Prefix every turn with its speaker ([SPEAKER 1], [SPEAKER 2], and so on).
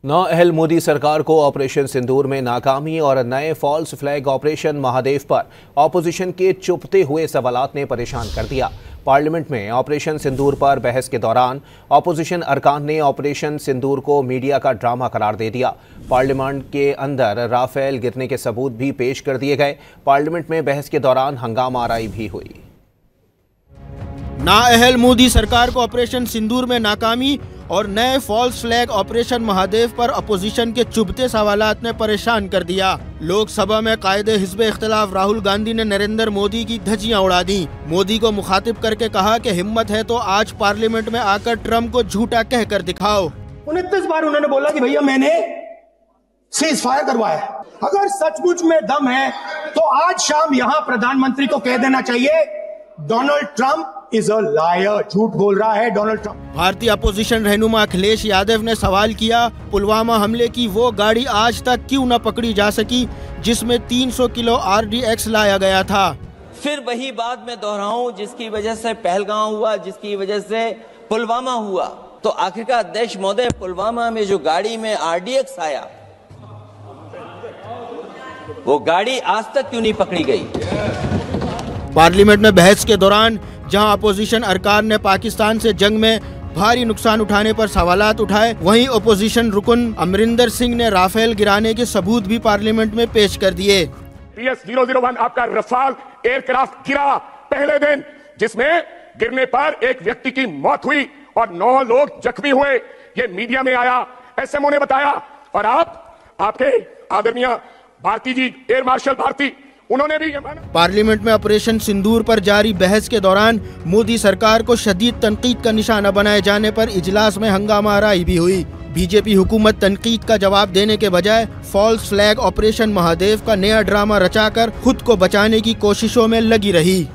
[SPEAKER 1] नाअहल मोदी सरकार को ऑपरेशन सिंदूर में नाकामी और नए फॉल्स फ्लैग ऑपरेशन महादेव पर ऑपोजिशन के चुभते हुए सवालात ने परेशान कर दिया। पार्लियामेंट में ऑपरेशन सिंदूर पर बहस के दौरान ऑपोजिशन अरकान ने ऑपरेशन सिंदूर को मीडिया का ड्रामा करार दे दिया। पार्लियामेंट के अंदर राफेल गिरने के सबूत भी पेश कर दिए गए। पार्लियामेंट में बहस के दौरान हंगामा आराई भी हुई।
[SPEAKER 2] नाअहल मोदी सरकार को ऑपरेशन सिंदूर में नाकामी और नए फॉल्स फ्लैग ऑपरेशन महादेव पर अपोजिशन के चुभते सवालात ने परेशान कर दिया। लोकसभा में कायदे हिज़्ब इख्तिलाफ राहुल गांधी ने नरेंद्र मोदी की धज्जियां उड़ा दी। मोदी को मुखातिब करके कहा कि हिम्मत है तो आज पार्लियामेंट में आकर ट्रम्प को झूठा कहकर दिखाओ।
[SPEAKER 3] 29 बार उन्होंने बोला कि भैया मैंने सीज फायर करवाया। अगर सचमुच में दम है तो आज शाम यहाँ प्रधानमंत्री को कह देना चाहिए Donald Trump is a liar, झूठ बोल रहा है डोनाल्ड ट्रंप।
[SPEAKER 2] भारतीय अपोजिशन रहनुमा अखिलेश यादव ने सवाल किया, पुलवामा हमले की वो गाड़ी आज तक क्यों न पकड़ी जा सकी जिसमें 300 किलो RDX लाया गया था।
[SPEAKER 4] फिर वही बात मैं दोहराऊं, जिसकी वजह से पहलगांव हुआ, जिसकी वजह से पुलवामा हुआ, तो आखिरकार अध्यक्ष महोदय पुलवामा में जो गाड़ी में RDX आया वो गाड़ी आज तक क्यों नहीं पकड़ी गई।
[SPEAKER 2] पार्लियामेंट में बहस के दौरान जहां अपोजिशन अरकान ने पाकिस्तान से जंग में भारी नुकसान उठाने पर सवालात उठाए, वहीं अपोजिशन रुकन अमरिंदर सिंह ने राफेल गिराने के सबूत भी पार्लियामेंट में पेश कर दिए।
[SPEAKER 5] PS001 आपका रफाल एयरक्राफ्ट गिरा पहले दिन, जिसमें गिरने पर एक व्यक्ति की मौत हुई और 9 लोग जख्मी हुए। ये मीडिया में आया, SMO ने बताया, और आपके आदरणीय भारती जी, एयर मार्शल भारती, उन्होंने भी
[SPEAKER 2] पार्लियामेंट में ऑपरेशन सिंदूर पर जारी बहस के दौरान मोदी सरकार को शदीद तनकीद का निशाना बनाए जाने पर इजलास में हंगामा आराई भी हुई। बीजेपी हुकूमत तनकीद का जवाब देने के बजाय फॉल्स फ्लैग ऑपरेशन महादेव का नया ड्रामा रचाकर खुद को बचाने की कोशिशों में लगी रही।